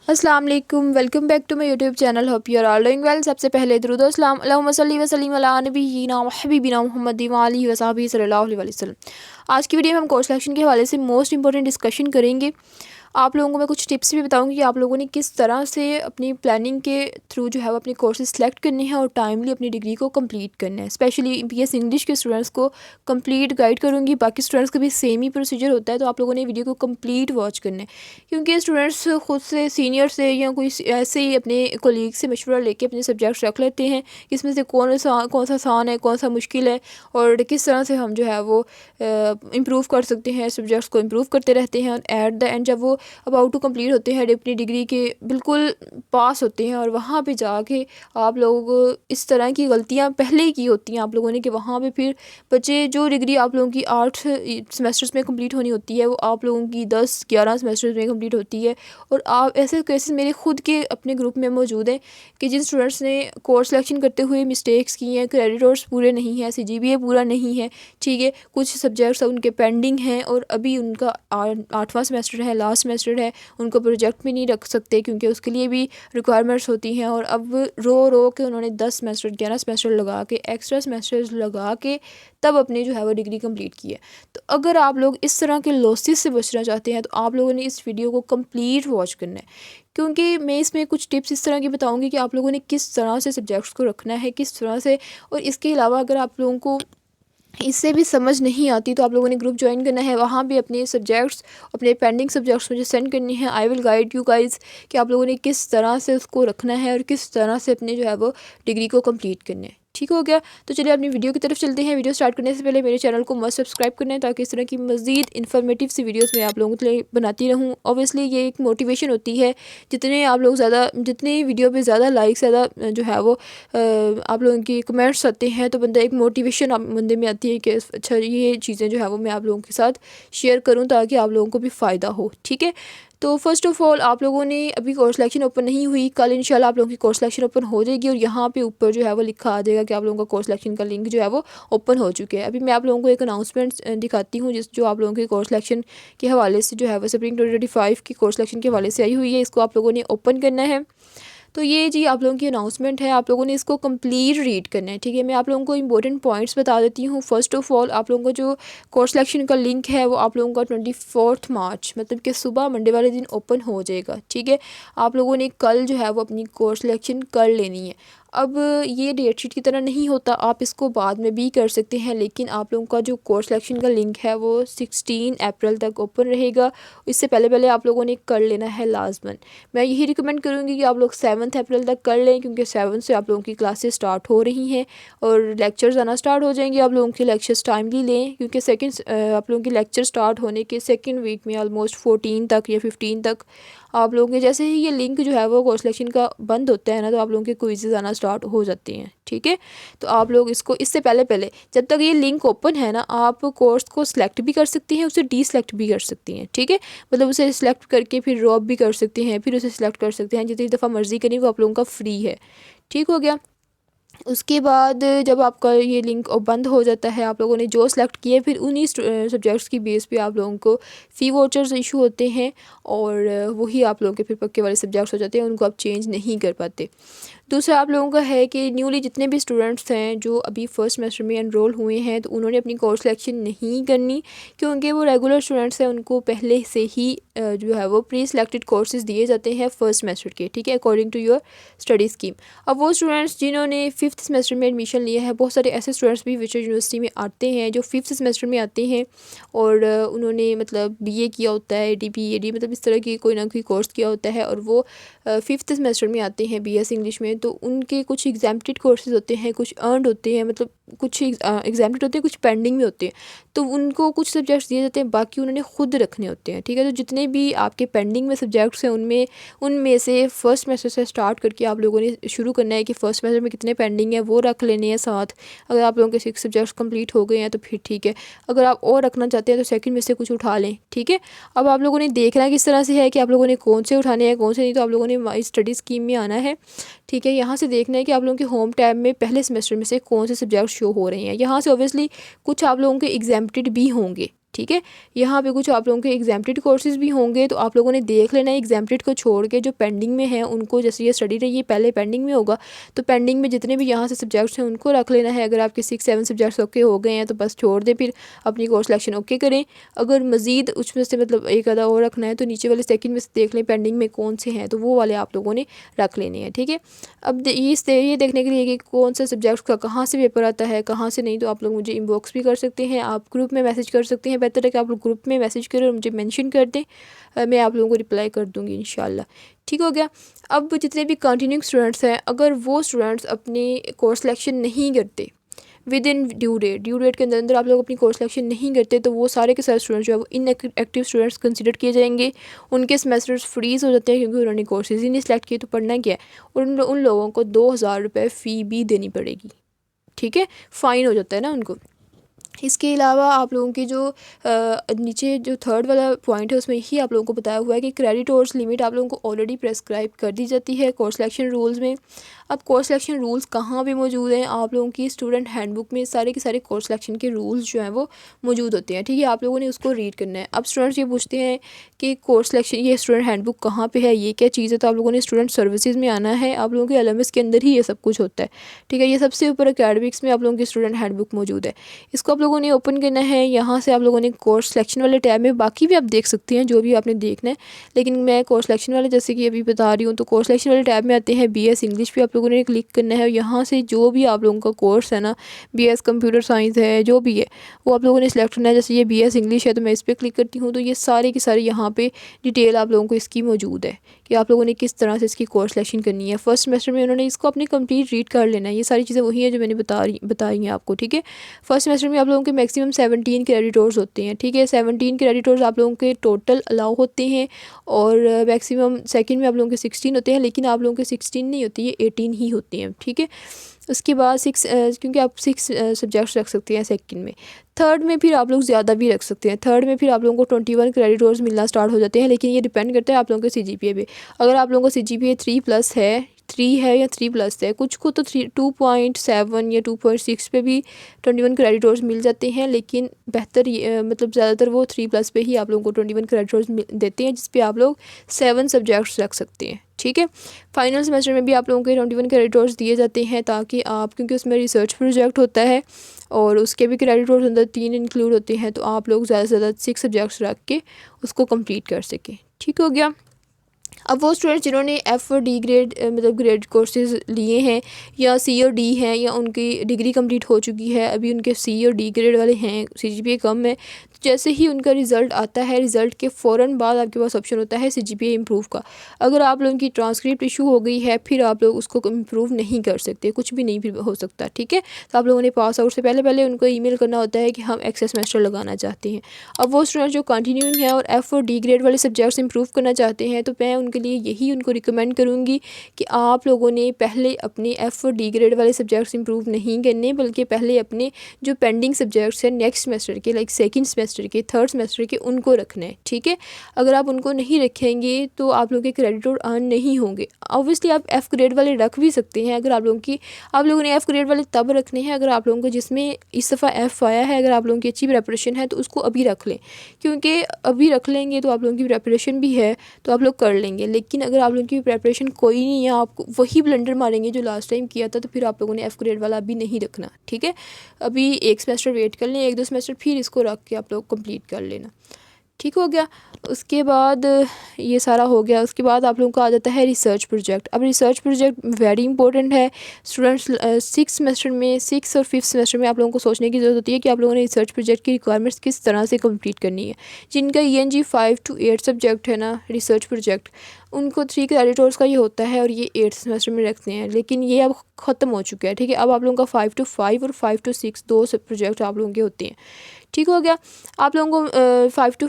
अस्सलाम वालेकुम, welcome back to my YouTube channel. Hope you are all doing well. सबसे पहले दुरूद व सलाम अल्लाहुम्मा सल्ली व सल्लिम अला नबिय्यिना व हबीबिना मुहम्मद व आलिहि व सहाबिहि सल्लल्लाहु अलैहि वसल्लम। आज की वीडियो में हम कोर्स सिलेक्शन के हवाले से मोस्ट इंपॉर्टेंट डिस्कशन करेंगे। आप लोगों को मैं कुछ टिप्स भी बताऊंगी कि आप लोगों ने किस तरह से अपनी प्लानिंग के थ्रू जो है वो अपने कोर्सेज सेलेक्ट करने हैं और टाइमली अपनी डिग्री को कंप्लीट करना है। स्पेशली बीएस इंग्लिश के स्टूडेंट्स को कंप्लीट गाइड करूंगी। बाकी स्टूडेंट्स का भी सेम ही प्रोसीजर होता है, तो आप लोगों ने वीडियो को कंप्लीट वॉच करना है, क्योंकि स्टूडेंट्स खुद से सीनियर से या कोई ऐसे ही अपने कोलीग से मशवरा लेके अपने सब्जेक्ट्स रख लेते हैं कि इसमें से कौन सा आसान है, कौन सा मुश्किल है और किस तरह से हम जो है वो इम्प्रूव कर सकते हैं। सब्जेक्ट्स को इम्प्रूव करते रहते हैं और एट द एंड जब वो अबाउट टू कंप्लीट होते हैं, अपनी डिग्री के बिल्कुल पास होते हैं और वहाँ पे जाके आप लोग इस तरह की गलतियाँ पहले ही की होती हैं आप लोगों ने कि वहाँ पे फिर बच्चे जो डिग्री आप लोगों की 8 सेमेस्टर्स में कंप्लीट होनी होती है वो आप लोगों की 10-11 सेमेस्टर्स में कंप्लीट होती है। और आप ऐसे केसेस मेरे खुद के अपने ग्रुप में मौजूद हैं कि जिन स्टूडेंट्स ने कोर्स सिलेक्शन करते हुए मिस्टेक्स की हैं, क्रेडिटर्स पूरे नहीं हैं, CGPA पूरा नहीं है, ठीक है, कुछ सब्जेक्ट्स उनके पेंडिंग हैं और अभी उनका 8वां सेमेस्टर है, लास्ट सेमेस्टर है, उनको प्रोजेक्ट भी नहीं रख सकते क्योंकि उसके लिए भी रिक्वायरमेंट्स होती हैं। और अब रो के उन्होंने 10 सेमेस्टर 11 सेमेस्टर लगा के एक्स्ट्रा सेमेस्टर्स लगा के तब अपनी जो है वो डिग्री कंप्लीट की है। तो अगर आप लोग इस तरह के लॉसेस से बचना चाहते हैं तो आप लोगों ने इस वीडियो को कंप्लीट वॉच करना है, क्योंकि मैं इसमें कुछ टिप्स इस तरह की बताऊंगी कि आप लोगों ने किस तरह से सब्जेक्ट्स को रखना है, किस तरह से। और इसके अलावा अगर आप लोगों को इससे भी समझ नहीं आती तो आप लोगों ने ग्रुप ज्वाइन करना है, वहाँ भी अपने सब्जेक्ट्स अपने पेंडिंग सब्जेक्ट्स मुझे सेंड करने हैं। I will guide you guys कि आप लोगों ने किस तरह से उसको रखना है और किस तरह से अपने जो है वो डिग्री को कंप्लीट करना है। ठीक हो गया, तो चलिए अपनी वीडियो की तरफ चलते हैं। वीडियो स्टार्ट करने से पहले मेरे चैनल को मस्ट सब्सक्राइब करना है ताकि इस तरह की मज़ीद इन्फॉर्मेटिव सी वीडियोस मैं आप लोगों के लिए बनाती रहूँ। ऑब्वियसली ये एक मोटिवेशन होती है, जितने आप लोग ज़्यादा जितने वीडियो पे ज़्यादा लाइक ज़्यादा जो है वो आप लोगों की कमेंट्स आते हैं तो बंदा एक मोटिवेशन बंदे में आती है कि अच्छा ये चीज़ें जो है वो मैं आप लोगों के साथ शेयर करूँ ताकि आप लोगों को भी फ़ायदा हो। ठीक है, तो फर्स्ट ऑफ़ ऑल आप लोगों ने अभी कोर्स सिलेक्शन ओपन नहीं हुई, कल इंशाल्लाह आप लोगों की कोर्स सिलेक्शन ओपन हो जाएगी और यहाँ पे ऊपर जो है वो लिखा आ जाएगा कि आप लोगों का कोर्स सिलेक्शन का लिंक जो है वो ओपन हो चुके हैं। अभी मैं आप लोगों को एक अनाउंसमेंट दिखाती हूँ जो आप लोगों के कोर्स सिलेक्शन के हवाले से जो है वो स्प्रिंग 2025 की कोर्स सिलेक्शन के हवाले से आई हुई है। इसको आप लोगों ने ओपन करना है। तो ये जी आप लोगों की अनाउंसमेंट है, आप लोगों ने इसको कंप्लीट रीड करना है। ठीक है, मैं आप लोगों को इंपॉर्टेंट पॉइंट्स बता देती हूँ। फर्स्ट ऑफ़ ऑल आप लोगों को जो कोर्स सिलेक्शन का लिंक है वो आप लोगों का 24 मार्च मतलब कि सुबह मंडे वाले दिन ओपन हो जाएगा। ठीक है, आप लोगों ने कल जो है वो अपनी कोर्स सिलेक्शन कर लेनी है। अब ये डेट शीट की तरह नहीं होता, आप इसको बाद में भी कर सकते हैं, लेकिन आप लोगों का जो कोर्स सिलेक्शन का लिंक है वो 16 अप्रैल तक ओपन रहेगा। इससे पहले पहले आप लोगों ने कर लेना है लाजमन। मैं यही रिकमेंड करूँगी कि आप लोग 7 अप्रैल तक कर लें, क्योंकि 7 से आप लोगों की क्लासेस स्टार्ट हो रही हैं और लेक्चर्स आना स्टार्ट हो जाएंगे। आप लोगों के लेक्चर्स टाइमली लें, क्योंकि आप लोगों के लेक्चर स्टार्ट होने के सेकेंड वीक में ऑलमोस्ट 14 तक या 15 तक आप लोगों के जैसे ही ये लिंक जो है वो कोर्स सिलेक्शन का बंद होता है ना, तो आप लोगों के क्विज़ेस आना स्टार्ट हो जाते हैं। ठीक है, तो आप लोग इसको इससे पहले पहले जब तक ये लिंक ओपन है ना, आप कोर्स को सिलेक्ट भी कर सकती हैं, उसे डीसिलेक्ट भी कर सकती हैं। ठीक है, मतलब उसे सिलेक्ट करके फिर ड्रॉप भी कर सकते हैं, फिर उसे सिलेक्ट कर सकते हैं, जितनी दफ़ा मर्ज़ी करें, वो आप लोगों का फ्री है। ठीक हो गया, उसके बाद जब आपका ये लिंक बंद हो जाता है, आप लोगों ने जो सिलेक्ट किए फिर उन्हीं सब्जेक्ट्स की बेस पे आप लोगों को फ़ी वाउचर्स इशू होते हैं और वही आप लोगों के फिर पक्के वाले सब्जेक्ट्स हो जाते हैं, उनको आप चेंज नहीं कर पाते। दूसरा आप लोगों का है कि न्यूली जितने भी स्टूडेंट्स हैं जो अभी फर्स्ट सेमेस्टर में एनरोल हुए हैं तो उन्होंने अपनी कोर्स सिलेक्शन नहीं करनी, क्योंकि वो रेगुलर स्टूडेंट्स हैं, उनको पहले से ही जो है वो प्री सिलेक्टेड कोर्सेज दिए जाते हैं फर्स्ट सेमेस्टर के। ठीक है, according to your study scheme. अब वो स्टूडेंट्स जिन्होंने 5th सेमेस्टर में एडमिशन लिया है, बहुत सारे ऐसे स्टूडेंट्स भी विच यूनिवर्सिटी में आते हैं जो 5th सेमेस्टर में आते हैं और उन्होंने मतलब BA किया होता है, DP AD मतलब इस तरह की कोई ना कोई कोर्स किया होता है और वो 5th सेमेस्टर में आते हैं BS इंग्लिश में। तो उनके कुछ एग्जाम्प्टेड कोर्सेज होते हैं, कुछ अर्नड होते हैं, मतलब कुछ एग्जाम्प्टेड होते हैं, कुछ पेंडिंग में होते हैं, तो उनको कुछ सब्जेक्ट्स दिए जाते हैं, बाकी उन्होंने खुद रखने होते हैं। ठीक है, तो जितने भी आपके पेंडिंग में सब्जेक्ट्स हैं उनमें से फर्स्ट सेमेस्टर से स्टार्ट करके आप लोगों ने शुरू करना है कि फर्स्ट सेमेस्टर में कितने पेंडिंग है वो रख लेने हैं साथ। अगर आप लोगों के 6 सब्जेक्ट्स कंप्लीट हो गए हैं तो फिर ठीक है, अगर आप और रखना चाहते हैं तो सेकंड में से कुछ उठा लें। ठीक है, अब आप लोगों ने देखना है किस तरह से है कि आप लोगों ने कौन से उठाने हैं कौन से नहीं, तो आप लोगों ने स्टडी स्कीम में आना है। ठीक है, यहाँ से देखना है कि आप लोगों के होम टैब में पहले सेमेस्टर में से कौन से सब्जेक्ट शो हो रहे हैं। यहाँ से ऑब्वियसली कुछ आप लोगों के एग्जाम्प्टेड भी होंगे। ठीक है। यहाँ पे कुछ आप लोगों के एग्जाम्प्टेड कोर्सेज़ भी होंगे, तो आप लोगों ने देख लेना है। एग्जाम्प्टेड को छोड़ के जो पेंडिंग में है उनको, जैसे ये स्टडी रही है पहले पेंडिंग में होगा, तो पेंडिंग में जितने भी यहाँ से सब्जेक्ट्स हैं उनको रख लेना है। अगर आपके 6-7 सब्जेक्ट्स ओके हो गए हैं तो बस छोड़ दें, फिर अपनी कोर्स सिलेक्शन ओके करें। अगर मज़ीद उसमें से मतलब एक आधा और रखना है तो नीचे वाले सेकंड में से देख लें पेंडिंग में कौन से हैं, तो वो वाले आप लोगों ने रख लेने हैं, ठीक है। अब ये देखने के लिए कि कौन सा सब्जेक्ट का कहाँ से पेपर आता है कहाँ से नहीं, तो आप लोग मुझे इनबॉक्स भी कर सकते हैं, आप ग्रुप में मैसेज कर सकते हैं। बेहतर है कि आप लोग ग्रुप में मैसेज करें और मुझे मेंशन कर दें, मैं आप लोगों को रिप्लाई कर दूंगी इंशाल्लाह। ठीक हो गया। अब जितने भी कंटिन्यूइंग स्टूडेंट्स हैं, अगर वो स्टूडेंट्स अपनी कोर्स सिलेक्शन नहीं करते विद इन ड्यू डेट के अंदर आप लोग अपनी कोर्स सिलेक्शन नहीं करते, तो वो सारे के सारे स्टूडेंट्स जो है वो इनएक्टिव स्टूडेंट्स कंसिडर किए जाएंगे। उनके सेमेस्टर्स फ्रीज़ हो जाते हैं क्योंकि उन्होंने कोर्सेज ही नहीं सेलेक्ट किए, तो पढ़ना क्या है। उन लोगों को 2000 रुपये फ़ी भी देनी पड़ेगी, ठीक है, फ़ाइन हो जाता है ना उनको। इसके अलावा आप लोगों की जो नीचे जो थर्ड वाला पॉइंट है उसमें ही आप लोगों को बताया हुआ है कि क्रेडिटर्स लिमिट आप लोगों को ऑलरेडी प्रेस्क्राइब कर दी जाती है कोर्स सिलेक्शन रूल्स में। अब कोर्स सिलेक्शन रूल्स कहाँ पे मौजूद हैं, आप लोगों की स्टूडेंट हैंडबुक में सारे के सारे कोर्स सिलेक्शन के रूल्स जो हैं वो मौजूद होते हैं, ठीक है। आप लोगों ने उसको रीड करना है। अब स्टूडेंट्स ये पूछते हैं कि कोर्स सिलेक्शन ये स्टूडेंट हैंडबुक कहाँ पे है, ये क्या चीज़ है, तो आप लोगों ने स्टूडेंट सर्विसेज में आना है। आप लोगों के LMS के अंदर ही ये सब कुछ होता है, ठीक है। ये सबसे ऊपर एकेडमिक्स में आप लोगों की स्टूडेंट हैंडबुक मौजूद है, इसको आप लोगों ने ओपन करना है। यहाँ से आप लोगों ने कोर्स सिलेक्शन वाले टैब में बाकी भी आप देख सकते हैं जो भी आपने देखना है, लेकिन मैं कोर्स सिलेक्शन वाले जैसे कि अभी बता रही हूँ, तो कोर्स सिलेक्शन वाले टैब में आते हैं। BS इंग्लिश पे आप लोगों ने क्लिक करना है। यहाँ से जो भी आप लोगों का कोर्स है ना, BS कंप्यूटर साइंस है, जो भी है वो आप लोगों ने सिलेक्ट करना है। जैसे ये BS इंग्लिश है तो मैं इस पर क्लिक करती हूँ, तो ये सारे की सारी यहाँ पे डिटेल आप लोगों को इसकी मौजूद है कि आप लोगों ने किस तरह से इसकी कोर्स सिलेक्शन करनी है। फर्स्ट सेमेस्टर में उन्होंने इसको अपनी कंप्लीट रीड कर लेना है। ये सारी चीज़ें वही हैं जो मैंने बताई हैं आपको, ठीक है। फर्स्ट सेमेस्टर में आप लोगों के मैक्सिमम 17 क्रेडिटर्स होते हैं, ठीक है। 17 क्रेडिटर्स आप लोगों के टोटल अलाउ होते हैं, और मैक्सिमम सेकंड में आप लोगों के 16 होते हैं, लेकिन आप लोगों के 16 नहीं होती, ये 18 ही होती हैं, ठीक है। उसके बाद 6 क्योंकि आप 6 सब्जेक्ट्स रख सकते हैं सेकंड में। थर्ड में फिर आप लोग ज़्यादा भी रख सकते हैं। थर्ड में फिर आप लोगों को 21 क्रेडिटर्स मिलना स्टार्ट हो जाते हैं, लेकिन ये डिपेंड करता है आप लोगों के CGPA पे। अगर आप लोगों का CGPA 3 है या 3+ है, कुछ को तो 2.7 या 2.6 पे भी 21 क्रेडिटर्स मिल जाते हैं, लेकिन बेहतर मतलब ज़्यादातर वो 3+ पे ही आप लोगों को 21 क्रेडिटर्स देते हैं, जिस पे आप लोग 7 सब्जेक्ट्स रख सकते हैं, ठीक है। फाइनल सेमेस्टर में भी आप लोगों के 21 क्रेडिटर्स दिए जाते हैं, ताकि आप, क्योंकि उसमें रिसर्च प्रोजेक्ट होता है और उसके भी क्रेडिटर्स अंदर 3 इंक्लूड होते हैं, तो आप लोग ज़्यादा से ज़्यादा 6 सब्जेक्ट्स रख के उसको कंप्लीट कर सकें, ठीक हो गया। अब वो स्टूडेंट्स जिन्होंने F और D ग्रेड मतलब ग्रेड कोर्सेज लिए हैं, या C और D हैं, या उनकी डिग्री कंप्लीट हो चुकी है, अभी उनके C और D ग्रेड वाले हैं, CGPA कम है, तो जैसे ही उनका रिज़ल्ट आता है, रिज़ल्ट के फ़ौरन बाद आपके पास ऑप्शन होता है CGPA इम्प्रूव का। अगर आप लोगों की ट्रांसक्रिप्ट इशू हो गई है, फिर आप लोग उसको इम्प्रूव नहीं कर सकते, कुछ भी नहीं फिर हो सकता, ठीक है। तो आप लोगों ने पास आउट से पहले उनको ईमेल करना होता है कि हम एक्स्ट्रा सेमेस्टर लगाना चाहते हैं। अब वो स्टूडेंट जो कंटिन्यूइंग है और F और D ग्रेड वाले सब्जेक्ट्स इंप्रूव करना चाहते हैं, तो मैं उनके लिए यही उनको रिकमेंड करूँगी कि आप लोगों ने पहले अपने F और D ग्रेड वाले सब्जेक्ट्स इंप्रूव नहीं करने, बल्कि पहले अपने जो पेंडिंग सब्जेक्ट्स हैं नेक्स्ट सेमेस्टर के, लाइक सेकंड सेमेस्टर के, थर्ड सेमेस्टर के, उनको रखना है, ठीक है। अगर आप उनको नहीं रखेंगे तो आप लोगों के क्रेडिट अर्न नहीं होंगे। ऑब्वियसली आप F ग्रेड वाले रख भी सकते हैं, अगर आप लोगों ने F ग्रेड वाले तब रखने हैं अगर आप लोगों को जिसमें इस दफ़ा F आया है, अगर आप लोगों की अच्छी प्रेपरेशन है तो उसको अभी रख लें, क्योंकि अभी रख लेंगे तो आप लोगों की प्रेपरेशन भी है तो आप लोग कर लेंगे। लेकिन अगर आप लोगों की प्रेपरेशन कोई नहीं है, आप वही ब्लंडर मारेंगे जो लास्ट टाइम किया था, तो फिर आप लोगों ने F ग्रेड वाला अभी नहीं रखना, ठीक है। अभी 1 सेमेस्टर वेट कर लें, 1-2 सेमेस्टर, फिर इसको रख के आप लोग कंप्लीट कर लेना, ठीक हो गया। उसके बाद ये सारा हो गया, उसके बाद आप लोगों को आ जाता है रिसर्च प्रोजेक्ट। अब रिसर्च प्रोजेक्ट वेरी इंपॉर्टेंट है स्टूडेंट्स। 6 सेमेस्टर में, 6 और 5th सेमेस्टर में आप लोगों को सोचने की ज़रूरत होती है कि आप लोगों ने रिसर्च प्रोजेक्ट की रिक्वायरमेंट्स किस तरह से कंप्लीट करनी है। जिनका ENG 5 to 8 सब्जेक्ट है ना रिसर्च प्रोजेक्ट, उनको 3 क्रेडिटर्स का ये होता है और ये 8th सेमेस्टर में रखते हैं, लेकिन ये अब ख़त्म हो चुका है, ठीक है। अब आप लोगों का 5 to 5 और 5 to 6 2 प्रोजेक्ट आप लोगों के होते हैं, ठीक हो गया। आप लोगों को 5 to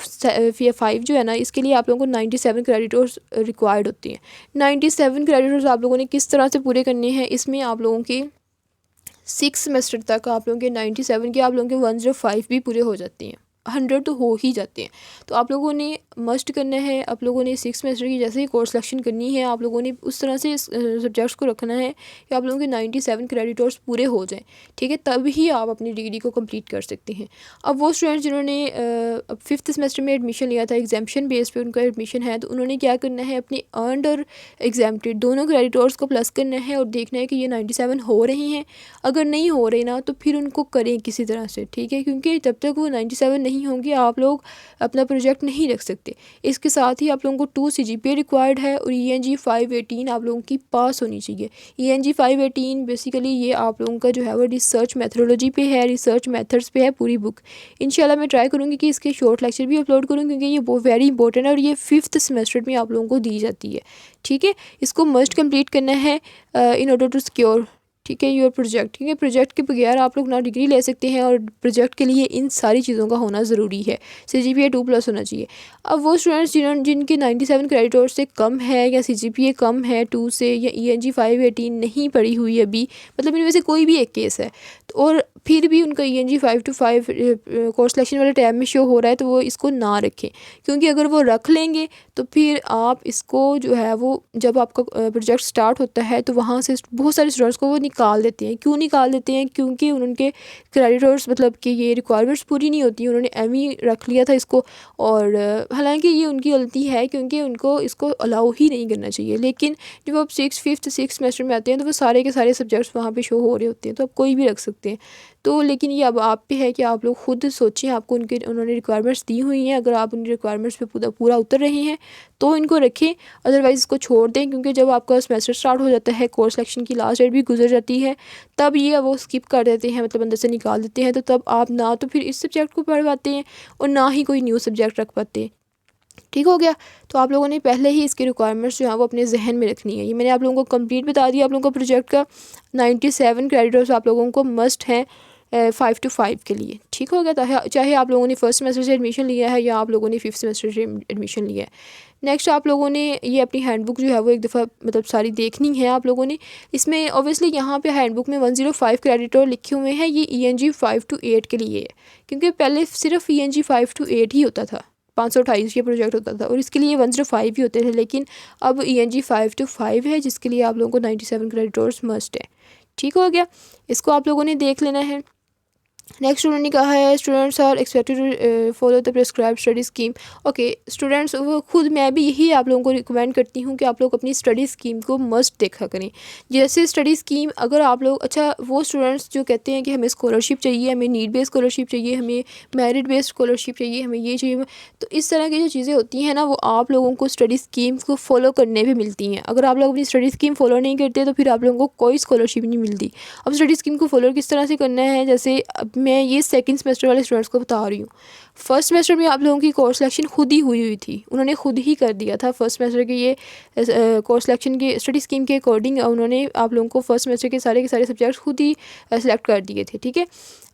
5 जो है ना, इसके लिए आप लोगों को 97 क्रेडिटर्स रिक्वायर्ड होती हैं। 97 क्रेडिटर्स आप लोगों ने किस तरह से पूरे करने हैं, इसमें आप लोगों की 6 सेमेस्टर तक आप लोगों के 97 के आप लोगों के 105 भी पूरे हो जाती हैं, 100 तो हो ही जाते हैं। तो आप लोगों ने मस्ट करना है, आप लोगों ने 6 सेमेस्टर की जैसे ही कोर्स सिलेक्शन करनी है, आप लोगों ने उस तरह से सब्जेक्ट्स को रखना है कि आप लोगों के 97 क्रेडिट आवर्स पूरे हो जाएं, ठीक है, तब ही आप अपनी डिग्री को कंप्लीट कर सकते हैं। अब वो स्टूडेंट्स जिन्होंने 5th सेमेस्टर में एडमिशन लिया था, एग्जाम्पशन बेस पे उनका एडमिशन है, तो उन्होंने क्या करना है, अपने अर्नड और एग्जाम्प्टेड दोनों क्रेडिट आवर्स को प्लस करना है और देखना है कि ये 97 हो रही हैं। अगर नहीं हो रहे ना तो फिर उनको करें किसी तरह से, ठीक है, क्योंकि जब तक वो 97 नहीं होंगे आप लोग अपना प्रोजेक्ट नहीं रख सकते। इसके साथ ही आप लोगों को 2 CGPA रिक्वायर्ड है और ENG 518 आप लोगों की पास होनी चाहिए। ENG 518 बेसिकली ये आप लोगों का जो है वो रिसर्च मैथडोलॉजी पे है, रिसर्च मेथड्स पे है पूरी बुक। इंशाल्लाह मैं ट्राई करूँगी कि इसके शॉर्ट लेक्चर भी अपलोड करूँ, क्योंकि ये बहुत वेरी इंपॉर्टेंट है और ये 5th सेमेस्टर में आप लोगों को दी जाती है, ठीक है। इसको मस्ट कंप्लीट करना है इन ऑर्डर टू सिक्योर, ठीक है, योर प्रोजेक्ट, ठीक है। प्रोजेक्ट के बगैर आप लोग ना डिग्री ले सकते हैं और प्रोजेक्ट के लिए इन सारी चीज़ों का होना ज़रूरी है। CGPA 2+ होना चाहिए। अब वो स्टूडेंट्स जिनके 97 क्रेडिट आवर्स से कम है या CGPA कम है 2 से, या ENG 518 नहीं पड़ी हुई अभी, मतलब इनमें से कोई भी एक केस है तो, और फिर भी उनका ENG 5 to 5 कोर्स सिलेक्शन वाले टैब में शो हो रहा है, तो वो इसको ना रखें, क्योंकि अगर वो रख लेंगे तो फिर आप इसको जो है वो जब आपका प्रोजेक्ट स्टार्ट होता है तो वहाँ से बहुत सारे स्टूडेंट्स को वो निकाल देते हैं। क्यों निकाल देते हैं? क्योंकि उनके क्रेडिटर्स मतलब कि ये रिक्वायरमेंट्स पूरी नहीं होती, उन्होंने ME रख लिया था इसको, और हालांकि ये उनकी गलती है क्योंकि उनको इसको अलाउ ही नहीं करना चाहिए। लेकिन जब आप 5th सेमेस्टर में आते हैं तो वो सारे के सारे सब्जेक्ट्स वहाँ पे शो हो रहे होते हैं, तो आप कोई भी रख सकते हैं। तो लेकिन ये अब आप पे है कि आप लोग खुद सोचें, आपको उन्होंने रिक्वायरमेंट्स दी हुई हैं, अगर आप उन रिक्वायरमेंट्स पे पूरा उतर रहे हैं तो इनको रखें, अदरवाइज़ इसको छोड़ दें, क्योंकि जब आपका सेमेस्टर स्टार्ट हो जाता है, कोर्स सिलेक्शन की लास्ट डेट भी गुजर जाती है, तब ये वो स्किप कर देते हैं, मतलब अंदर से निकाल देते हैं। तो तब आप ना तो फिर इस सब्जेक्ट को पढ़ पाते हैं और ना ही कोई न्यू सब्जेक्ट रख पाते हैं, ठीक हो गया। तो आप लोगों ने पहले ही इसकी रिक्वायरमेंट्स जो है वो अपने जहन में रखनी है। ये मैंने आप लोगों को कंप्लीट बता दिया। आप लोगों का प्रोजेक्ट का 97 क्रेडिटर्स आप लोगों को मस्ट हैं 5 to 5 के लिए, ठीक हो गया। चाहे आप लोगों ने फर्स्ट सेमेस्टर से एडमिशन लिया है या आप लोगों ने 5th सेमेस्टर से एडमिशन लिया है। नेक्स्ट आप लोगों ने ये अपनी हैंडबुक जो है वो एक दफ़ा मतलब सारी देखनी है आप लोगों ने। इसमें ऑब्वियसली यहाँ पे हैंडबुक में 105 क्रेडिटर लिखे हुए हैं, ये ENG 5 to 8 के लिए है, क्योंकि पहले सिर्फ ENG 5 to 8 ही होता था, 528 ये प्रोजेक्ट होता था और इसके लिए 105 ही होते थे। लेकिन अब ENG 5 to 5 है, जिसके लिए आप लोगों को 97 क्रेडिटर्स मस्ट है, ठीक हो गया। इसको आप लोगों ने देख लेना है। नेक्स्ट उन्होंने कहा है students are expected to follow the prescribe study scheme. Okay students, वो खुद मैं भी यही आप लोगों को रिकमेंड करती हूँ कि आप लोग अपनी स्टडी स्कीम को मस्ट देखा करें। जैसे स्टडी स्कीम अगर आप लोग, अच्छा वो स्टूडेंट्स जो कहते हैं कि हमें स्कॉलरशिप चाहिए, हमें नीड बेस्ड स्कॉलरशिप चाहिए, हमें मेरिट बेस्ड स्कॉलरशिप चाहिए, हमें ये चाहिए, तो इस तरह की जो चीज़ें होती हैं ना, वो आप लोगों को स्टडी स्कीम को फॉलो करने भी मिलती हैं। अगर आप लोग अपनी स्टडी स्कीम फॉलो नहीं करते तो फिर आप लोगों को कोई स्कॉलरशिप नहीं मिलती। अब स्टडी स्कीम को फॉलो किस तरह से करना है, जैसे अब मैं ये सेकंड सेमेस्टर वाले स्टूडेंट्स को बता रही हूँ। फर्स्ट सेमेस्टर में आप लोगों की कोर्स सिलेक्शन खुद ही हुई थी, उन्होंने खुद ही कर दिया था फर्स्ट सेमेस्टर के ये कोर्स सिलेक्शन की स्टडी स्कीम के अकॉर्डिंग उन्होंने आप लोगों को फर्स्ट सेमेस्टर के सारे सब्जेक्ट्स खुद ही सेलेक्ट कर दिए थे, ठीक है।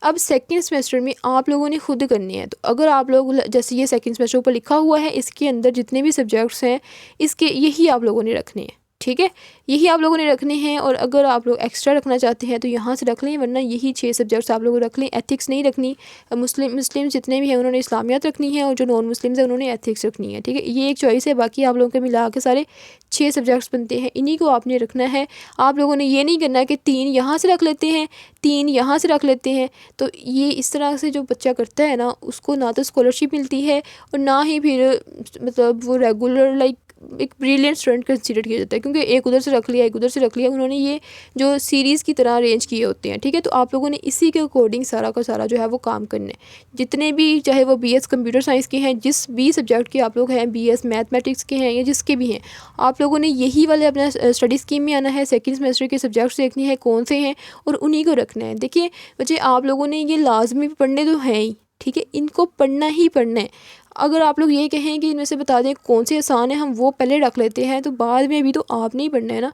अब सेकंड सेमेस्टर में आप लोगों ने खुद करनी है। तो अगर आप लोग जैसे ये सेकंड सेमेस्टर ऊपर लिखा हुआ है, इसके अंदर जितने भी सब्जेक्ट्स हैं इसके यही आप लोगों ने रखने हैं, ठीक है, यही आप लोगों ने रखने हैं। और अगर आप लोग एक्स्ट्रा रखना चाहते हैं तो यहाँ से रख लें, वरना यही 6 सब्जेक्ट्स आप लोग रख लें। एथिक्स नहीं रखनी, मुस्लिम जितने भी हैं उन्होंने इस्लामियात रखनी है और जो नॉन मुस्लिम्स हैं उन्होंने एथिक्स रखनी है, ठीक है। ये एक चॉइस है, बाकी आप लोगों के मिला के सारे 6 सब्जेक्ट्स बनते हैं, इन्हीं को आपने रखना है। आप लोगों ने ये नहीं करना है कि 3 यहाँ से रख लेते हैं, 3 यहाँ से रख लेते हैं। तो ये इस तरह से जो बच्चा करता है ना, उसको ना तो स्कॉलरशिप मिलती है और ना ही फिर मतलब वो रेगुलर लाइक एक ब्रिलियंट स्टूडेंट कंसिडर किया जाता है, क्योंकि एक उधर से रख लिया, एक उधर से रख लिया, उन्होंने ये जो सीरीज़ की तरह अरेंज किए होते हैं, ठीक है। तो आप लोगों ने इसी के अकॉर्डिंग सारा का सारा जो है वो काम करना है। जितने भी चाहे वो BS कंप्यूटर साइंस के हैं, जिस भी सब्जेक्ट के आप लोग हैं, BS मैथमेटिक्स के हैं या जिसके भी हैं, आप लोगों ने यही वाले अपना स्टडी स्कीम में आना है। सेकेंड सेमेस्टर के सब्जेक्ट्स देखने हैं कौन से हैं और उन्हीं को रखना है। देखिए बच्चे, आप लोगों ने ये लाजमी पढ़ने तो हैं ही, ठीक है, इनको पढ़ना ही पढ़ना है। अगर आप लोग ये कहें कि इनमें से बता दें कौन से आसान है, हम वो पहले रख लेते हैं, तो बाद में भी तो आपने ही पढ़ना है ना,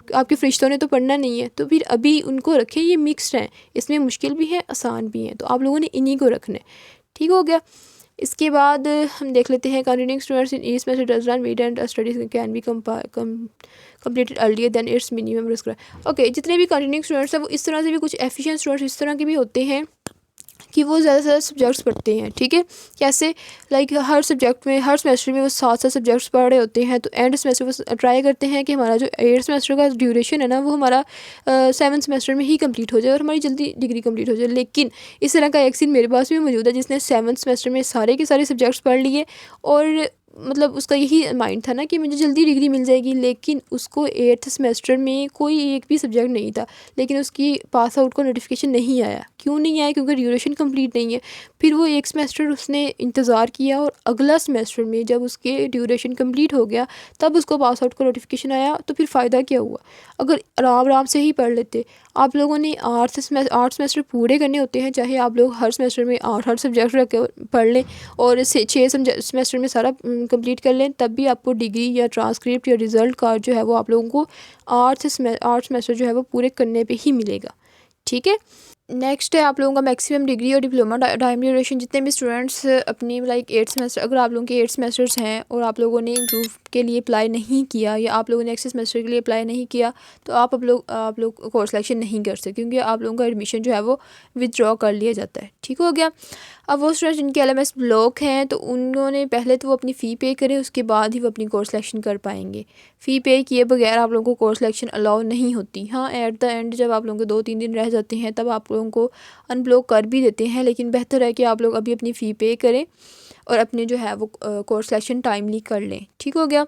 आपके फरिश्तों ने तो पढ़ना नहीं है, तो फिर अभी उनको रखें। ये मिक्सड हैं, इसमें मुश्किल भी है, आसान भी है, तो आप लोगों ने इन्हीं को रखना है, ठीक हो गया। इसके बाद हम देख लेते हैं कंटिन्यूइंग स्टूडेंट्स इन ईस्ट में does not meet and studies can be completed earlier than its minimum risk. Okay, जितने भी कंटिन्यूइंग स्टूडेंट्स हैं वो इस तरह से भी, कुछ एफिशिएंट स्टूडेंट्स इस तरह के भी होते हैं कि वो ज़्यादा से ज़्यादा सब्जेक्ट्स पढ़ते हैं। ठीक है, कैसे, लाइक हर सब्जेक्ट में हर सेमेस्टर में वो 7 सब्जेक्ट्स पढ़ रहे होते हैं, तो एंड सेमेस्टर वो ट्राई करते हैं कि हमारा जो 8 सेमेस्टर का ड्यूरेशन है ना, वो हमारा 7 सेमेस्टर में ही कंप्लीट हो जाए और हमारी जल्दी डिग्री कंप्लीट हो जाए। लेकिन इस तरह का एक सीन मेरे पास भी मौजूद है, जिसने 7 सेमेस्टर में सारे के सारे सब्जेक्ट्स पढ़ लिए और मतलब उसका यही माइंड था ना कि मुझे जल्दी डिग्री मिल जाएगी, लेकिन उसको 8th सेमेस्टर में कोई एक भी सब्जेक्ट नहीं था, लेकिन उसकी पास आउट का नोटिफिकेशन नहीं आया। क्यों नहीं आया? क्योंकि ड्यूरेशन कंप्लीट नहीं है। फिर वो एक सेमेस्टर उसने इंतज़ार किया और अगला सेमेस्टर में जब उसके ड्यूरेशन कंप्लीट हो गया तब उसको पास आउट का नोटिफिकेशन आया। तो फिर फ़ायदा क्या हुआ? अगर आराम आराम से ही पढ़ लेते। आप लोगों ने 8 सेमेस्टर पूरे करने होते हैं, चाहे आप लोग हर सेमेस्टर में 8 सब्जेक्ट रख के पढ़ लें और 6 सेमेस्टर में सारा कंप्लीट कर लें, तब भी आपको डिग्री या ट्रांसक्रिप्ट या रिज़ल्ट कार्ड जो है वो आप लोगों को 8 सेमेस्टर जो है वो पूरे करने पे ही मिलेगा। ठीक है, नेक्स्ट है आप लोगों का मैक्सिमम डिग्री और डिप्लोमा टाइम ड्यूरेशन। जितने भी स्टूडेंट्स अपनी लाइक 8 सेमेस्टर, अगर आप लोगों के 8 सेमेस्टर्स हैं और आप लोगों ने इम्प्रूव के लिए अप्लाई नहीं किया या आप लोगों ने नेक्स्ट सेमेस्टर के लिए अप्लाई नहीं किया, तो आप लोग कोर्स सिलेक्शन नहीं कर सकते, क्योंकि आप लोगों का एडमिशन जो है वो विदड्रॉ कर लिया जाता है। ठीक हो गया। अब वो स्टूडेंट्स जिनके LMS ब्लॉक हैं, तो उन्होंने पहले तो वो अपनी फ़ी पे करें, उसके बाद ही वो अपनी कोर्स सिलेक्शन कर पाएंगे। फ़ी पे किए बगैर आप लोगों को कोर्स सिलेक्शन अलाउ नहीं होती। हाँ, एट द एंड जब आप लोगों को 2-3 दिन रह जाते हैं तब आप लोगों को अनब्लॉक कर भी देते हैं, लेकिन बेहतर है कि आप लोग अभी अपनी फ़ी पे करें और अपने जो है वो कोर्स सिलेक्शन टाइमली कर लें। ठीक हो गया।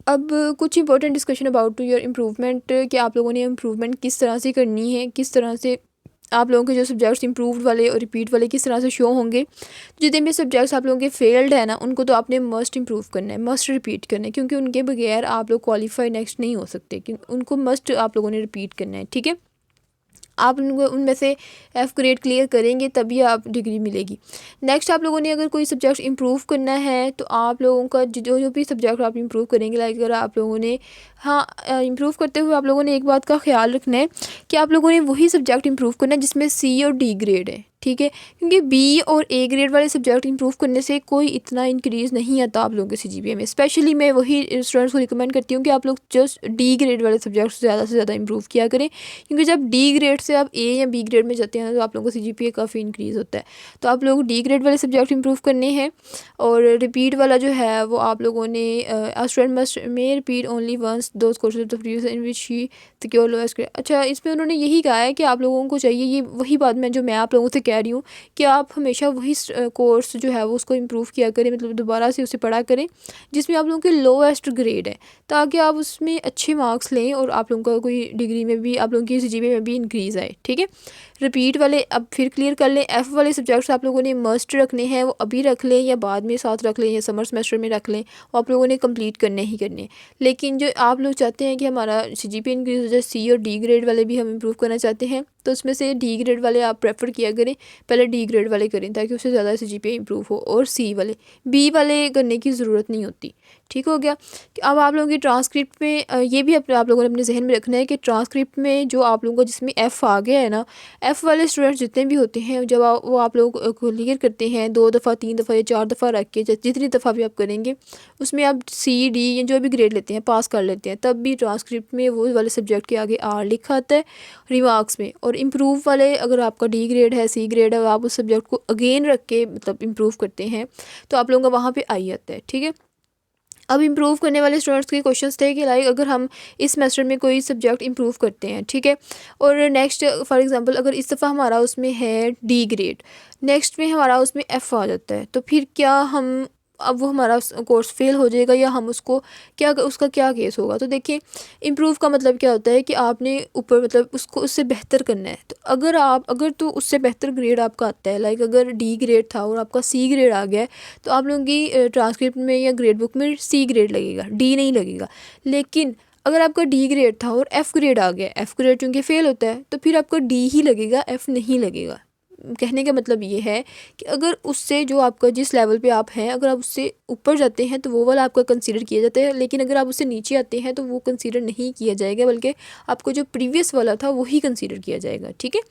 अब कुछ important discussion about to your improvement, कि आप लोगों ने इम्प्रूवमेंट किस तरह से करनी है, किस तरह से आप लोगों के जो सब्जेक्ट्स इम्प्रूव्ड वाले और रिपीट वाले किस तरह से शो होंगे। जितने भी सब्जेक्ट्स आप लोगों के फेल्ड है ना, उनको तो आपने मस्ट इम्प्रूव करना है, मस्ट रिपीट करना है, क्योंकि उनके बगैर आप लोग क्वालिफाई नेक्स्ट नहीं हो सकते, क्योंकि उनको मस्ट आप लोगों ने रिपीट करना है। ठीक है, आप उनको उनमें से F ग्रेड क्लियर करेंगे तभी आप डिग्री मिलेगी। नेक्स्ट आप लोगों ने अगर कोई सब्जेक्ट इम्प्रूव करना है, तो आप लोगों का जो भी सब्जेक्ट आप इम्प्रूव करेंगे, लाइक अगर आप लोगों ने इम्प्रूव करते हुए आप लोगों ने एक बात का ख्याल रखना है कि आप लोगों ने वही सब्जेक्ट इम्प्रूव करना है जिसमें C और D ग्रेड है। ठीक है, क्योंकि B और A ग्रेड वाले सब्जेक्ट इंप्रूव करने से कोई इतना इंक्रीज़ नहीं आता आप लोगों के CGPA में। स्पेशली मैं वही स्टूडेंट्स को रिकमेंड करती हूँ कि आप लोग जस्ट D ग्रेड वाले सब्जेक्ट्स ज़्यादा से ज़्यादा इंप्रूव किया करें, क्योंकि जब D ग्रेड से आप A या B ग्रेड में जाते हैं तो आप लोगों का CGPA काफ़ी इंक्रीज़ होता है। तो आप लोग D ग्रेड वाले सब्जेक्ट इंप्रूव करने हैं, और रिपीट वाला जो है वो आप लोगों ने student must may repeat only once those courses of the previous in which he secure lowest grade. अच्छा, इसमें उन्होंने यही कहा है कि आप लोगों को चाहिए, ये वही बात मैं आप लोगों से कह रही हूँ कि आप हमेशा वही कोर्स जो है वो उसको इम्प्रूव किया करें, मतलब दोबारा से उसे पढ़ा करें जिसमें आप लोगों के लोएस्ट ग्रेड है, ताकि आप उसमें अच्छे मार्क्स लें और आप लोगों का कोई डिग्री में भी, आप लोगों की CGPA में भी इंक्रीज़ आए। ठीक है, रिपीट वाले अब फिर क्लियर कर लें। F वाले सब्जेक्ट्स आप लोगों ने मस्ट रखने हैं, वो अभी रख लें या बाद में साथ रख लें या समर सेमेस्टर में रख लें, वो आप लोगों ने कंप्लीट करने ही करने। लेकिन जो आप लोग चाहते हैं कि हमारा CGPA इंक्रीज़ हो जाए, C और D ग्रेड वाले भी हम इम्प्रूव करना चाहते हैं, तो उसमें से D ग्रेड वाले आप प्रेफर किया करें, पहले D ग्रेड वाले करें ताकि उससे ज़्यादा CGPA इंप्रूव हो, और C वाले, B वाले करने की ज़रूरत नहीं होती। ठीक हो गया। अब आप लोगों की ट्रांसक्रिप्ट में ये भी आप लोगों ने अपने जहन में रखना है कि ट्रांसक्रिप्ट में जो आप लोगों का जिसमें F आ गया है ना, F वाले स्टूडेंट्स जितने भी होते हैं, जब वो आप लोग क्लियर करते हैं 2 दफ़ा 3 दफ़ा या 4 दफ़ा रख के, जितनी दफ़ा भी आप करेंगे उसमें आप C D या जो भी ग्रेड लेते हैं पास कर लेते हैं, तब भी ट्रांसक्रिप्ट में वो वाले सब्जेक्ट के आगे R लिखा आता है रिमार्क्स में। और इम्प्रूव वाले, अगर आपका D ग्रेड है, C ग्रेड है, आप उस सब्जेक्ट को अगेन रख के मतलब इम्प्रूव करते हैं, तो आप लोगों का वहाँ पे I आता है। ठीक है, अब इम्प्रूव करने वाले स्टूडेंट्स के क्वेश्चंस थे कि लाइक अगर हम इस सेमेस्टर में कोई सब्जेक्ट इम्प्रूव करते हैं, ठीक है, और नेक्स्ट फॉर एग्जांपल अगर इस दफ़ा हमारा उसमें है D ग्रेड, नेक्स्ट में हमारा उसमें F आ जाता है, तो फिर क्या हम अब वो हमारा कोर्स फेल हो जाएगा या हम उसको क्या, उसका क्या केस होगा? तो देखिए, इम्प्रूव का मतलब क्या होता है कि आपने ऊपर मतलब उसको उससे बेहतर करना है। तो अगर तो उससे बेहतर ग्रेड आपका आता है, लाइक अगर D ग्रेड था और आपका C ग्रेड आ गया है, तो आप लोगों की ट्रांसक्रिप्ट में या ग्रेड बुक में C ग्रेड लगेगा, D नहीं लगेगा। लेकिन अगर आपका D ग्रेड था और F ग्रेड आ गया, F ग्रेड चूँकि फेल होता है, तो फिर आपका D ही लगेगा, F नहीं लगेगा। कहने का मतलब ये है कि अगर उससे जो आपका जिस लेवल पे आप हैं, अगर आप उससे ऊपर जाते हैं तो वो वाला आपका कंसीडर किया जाता है, लेकिन अगर आप उससे नीचे आते हैं तो वो कंसीडर नहीं किया जाएगा, बल्कि आपको जो प्रीवियस वाला था वही कंसीडर किया जाएगा। ठीक है,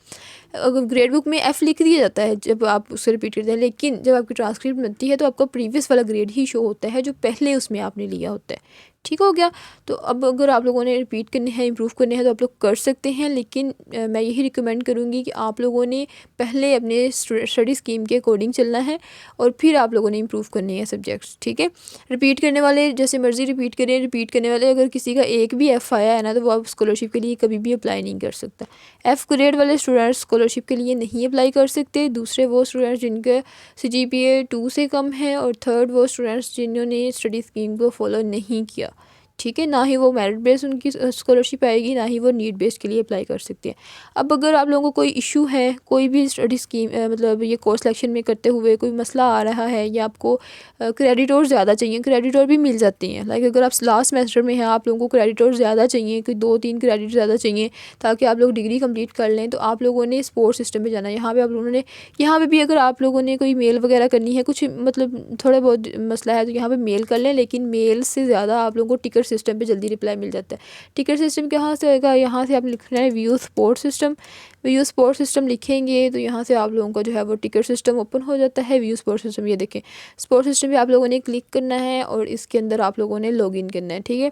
अगर ग्रेड बुक में F लिख दिया जाता है जब आप उससे रिपीट करते हैं, लेकिन जब आपकी ट्रांसक्रिप्ट बनती है तो आपका प्रीवियस वाला ग्रेड ही शो होता है जो पहले उसमें आपने लिया होता है। ठीक हो गया। तो अब अगर आप लोगों ने रिपीट करने हैं, इम्प्रूव करने हैं तो आप लोग कर सकते हैं, लेकिन मैं यही रिकमेंड करूँगी कि आप लोगों ने पहले अपने स्टडी स्कीम के अकॉर्डिंग चलना है और फिर आप लोगों ने इम्प्रूव करने हैं सब्जेक्ट्स। ठीक है, रिपीट करने वाले जैसे मर्ज़ी रिपीट करें, रिपीट करने वाले अगर किसी का एक भी F आया है ना, तो वो आप स्कॉलरशिप के लिए कभी भी अप्लाई नहीं कर सकता। F ग्रेड वाले स्टूडेंट्स स्कॉलरशिप के लिए नहीं अप्लाई कर सकते। दूसरे वो स्टूडेंट्स जिनके CGPA 2 से कम है, और थर्ड वो स्टूडेंट्स जिन्होंने स्टडी स्कीम को फॉलो नहीं किया। ठीक है, ना ही वो मेरिट बेस्ड उनकी स्कॉलरशिप आएगी, ना ही वो नीड बेस्ड के लिए अप्लाई कर सकते हैं। अब अगर आप लोगों को कोई इशू है, कोई भी स्टडी स्कीम मतलब ये कोर्स सिलेक्शन में करते हुए कोई मसला आ रहा है, या आपको क्रेडिट ज़्यादा चाहिए, क्रेडिट भी मिल जाते हैं। लाइक अगर आप लास्ट सेमेस्टर में हैं, आप लोगों को क्रेडिट ज़्यादा चाहिए, कोई 2-3 क्रेडिट ज़्यादा चाहिए ताकि आप लोग डिग्री कंप्लीट कर लें, तो आप लोगों ने स्पोर्ट्स सिस्टम में जाना है। यहाँ पे आप लोगों ने, यहाँ पे भी अगर आप लोगों ने कोई मेल वगैरह करनी है, कुछ मतलब थोड़ा बहुत मसला है, तो यहाँ पे मेल कर लें, लेकिन मेल से ज़्यादा आप लोगों को टिकट सिस्टम पे जल्दी रिप्लाई मिल जाता है। टिकट सिस्टम कहाँ से होगा, यहाँ से आप लिखना है view sport system. View sport system लिखेंगे तो यहाँ से आप लोगों को जो है वो टिकट सिस्टम ओपन हो जाता है। व्यू स्पोर्ट सिस्टम, ये देखें स्पोर्ट सिस्टम पे आप लोगों ने क्लिक करना है और इसके अंदर आप लोगों ने लॉगिन करना है। ठीक है,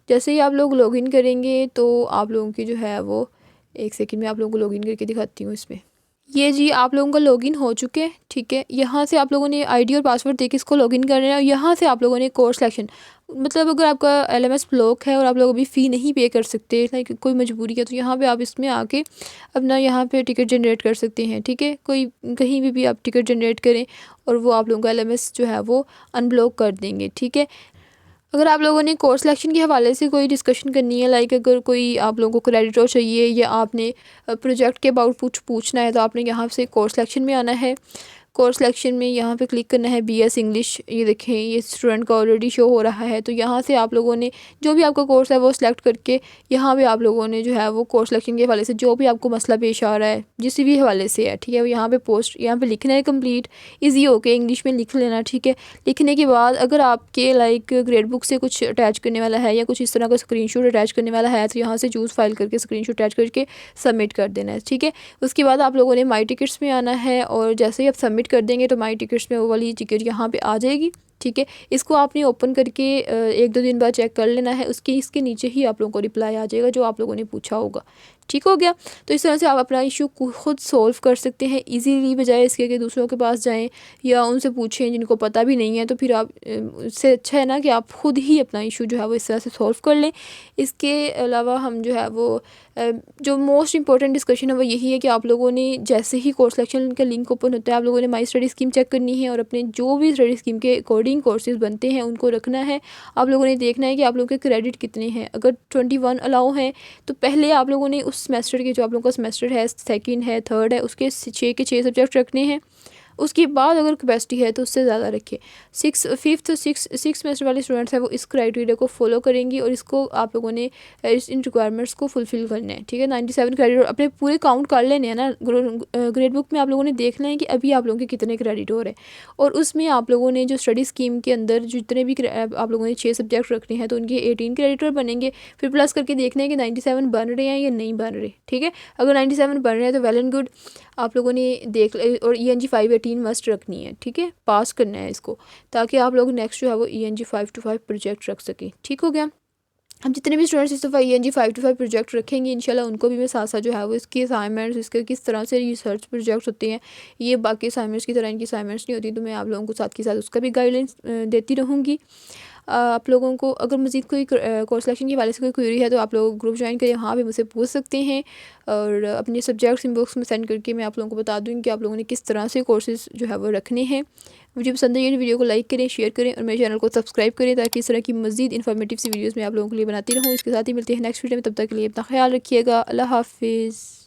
जैसे ही आप लोग लॉगिन करेंगे तो आप लोगों की जो है वो, एक सेकंड में आप लोगों को लॉगिन करके दिखाती हूँ इसमें। ये जी आप लोगों का लॉगिन हो चुके हैं। ठीक है, यहाँ से आप लोगों ने आईडी और पासवर्ड देके इसको लॉगिन करना है, और यहाँ से आप लोगों ने कोर्स सिलेक्शन, मतलब अगर आपका LMS ब्लॉक है और आप लोग अभी फ़ी नहीं पे कर सकते, लाइक कोई मजबूरी है, तो यहाँ पे आप इसमें आके अपना यहाँ पे टिकट जनरेट कर सकते हैं। ठीक है, कोई कहीं भी आप टिकट जनरेट करें और वो आप लोगों का LMS जो है वो अनब्लॉक कर देंगे। ठीक है, अगर आप लोगों ने कोर्स सिलेक्शन के हवाले से कोई डिस्कशन करनी है, लाइक अगर कोई आप लोगों को क्रेडिट चाहिए या आपने प्रोजेक्ट के अबाउट कुछ पूछना है, तो आपने यहाँ से कोर्स सिलेक्शन में आना है। कोर्स सिलेक्शन में यहाँ पे क्लिक करना है BS इंग्लिश। ये देखें ये स्टूडेंट का ऑलरेडी शो हो रहा है, तो यहाँ से आप लोगों ने जो भी आपका कोर्स है वो सिलेक्ट करके यहाँ पे आप लोगों ने जो है वो कोर्स सिलेक्शन के हवाले से जो भी आपको मसला पेश आ रहा है, जिस भी हवाले से है, ठीक है, वो यहाँ पे पोस्ट यहाँ पे लिखना है कंप्लीट, ईजी होके इंग्लिश में लिख लेना। ठीक है, लिखने के बाद अगर आपके लाइक ग्रेड बुक से कुछ अटैच करने वाला है या कुछ इस तरह का स्क्रीनशॉट अटैच करने वाला है, तो यहाँ से चूज़ फाइल करके स्क्रीनशॉट अटैच करके सबमिट कर देना है। ठीक है, उसके बाद आप लोगों ने माई टिकट्स में आना है, और जैसे ही आप सबमिट कर देंगे तो माई टिकट्स में वो वाली टिकट यहाँ पे आ जाएगी। ठीक है, इसको आपने ओपन करके 1-2 दिन बाद चेक कर लेना है, इसके नीचे ही आप लोगों को रिप्लाई आ जाएगा जो आप लोगों ने पूछा होगा। ठीक हो गया, तो इस तरह से आप अपना इशू खुद सोल्व कर सकते हैं इजीली, बजाय इसके कि दूसरों के पास जाएं या उनसे पूछें जिनको पता भी नहीं है। तो फिर आप इससे अच्छा है ना कि आप खुद ही अपना इशू जो है वो इस तरह से सॉल्व कर लें। इसके अलावा हम जो है वो जो मोस्ट इंपॉर्टेंट डिस्कशन है वो यही है कि आप लोगों ने जैसे ही कोर्स सिलेक्शन का लिंक ओपन होता है, आप लोगों ने माई स्टडी स्कीम चेक करनी है और अपने जो भी स्टडी स्कीम के अकॉर्डिंग कोर्सेज बनते हैं उनको रखना है। आप लोगों ने देखना है कि आप लोगों के क्रेडिट कितने हैं। अगर 21 अलाउ हैं तो पहले आप लोगों ने उस सेमेस्टर के, जो आप लोगों का सेमेस्टर है, सेकंड है, थर्ड है, उसके 6 के 6 सब्जेक्ट रखने हैं। उसके बाद अगर कैपेसिटी है तो उससे ज़्यादा रखिए। 6 सेमेस्टर वाले स्टूडेंट्स हैं वो इस क्राइटेरिया को फॉलो करेंगी और इसको आप लोगों ने इन रिक्वायरमेंट्स को फुलफ़िल करना है। ठीक है, 97 क्रेडिट अपने पूरे काउंट कर लेने हैं ना। ग्रेड बुक में आप लोगों ने देखना है कि अभी आप लोगों के कितने क्रेडिट हो रहे हैं, और उसमें आप लोगों ने जो स्टडी स्कीम के अंदर जितने भी आप लोगों ने 6 सब्जेक्ट रखने हैं तो उनके 18 क्रेडिट बनेंगे। फिर प्लस करके देखना है कि 97 बन रहे हैं या नहीं बन रहे। ठीक है, अगर 97 बन रहे हैं तो वेल एंड गुड, आप लोगों ने देख, और ENG 518 मस्ट रखनी है। ठीक है, पास करना है इसको, ताकि आप लोग नेक्स्ट जो है वो ENG 5 to 5 प्रोजेक्ट रख सकें। ठीक हो गया, हम जितने भी स्टूडेंट्स इस दफ़ा ENG 5 to 5 प्रोजेक्ट रखेंगे इंशाल्लाह उनको भी मैं साथ साथ जो है वो इसके असाइनमेंट्स, इसके किस तरह से रिसर्च प्रोजेक्ट्स होते हैं, ये बाकी असाइनमेंट्स की तरह इनकी असाइनमेंट्स नहीं होती, तो मैं आप लोगों को साथ के साथ उसका भी गाइडलाइंस देती रहूँगी। आप लोगों को अगर मज़ीद कोई कोर्स सिलेक्शन के हवाले से कोई क्वेरी है तो आप लोग ग्रुप ज्वाइन करें, वहाँ भी मुझसे पूछ सकते हैं, और अपने सब्जेक्ट्स इनबॉक्स में सेंड करके मैं आप लोगों को बता दूँगी कि आप लोगों ने किस तरह से कोर्सेज़ जो है वो रखने हैं। वीडियो पसंद है, वीडियो को लाइक करें, शेयर करें और मेरे चैनल को सब्सक्राइब करें, ताकि इस तरह की मज़ीद इन्फॉर्मेटिव सी वीडियोज़ मैं आप लोगों के लिए बनाती रहूँ। इसके साथ ही मिलते हैं नेक्स्ट वीडियो में, तब तक के लिए अपना ख्याल रखिएगा। अल्लाह हाफिज़।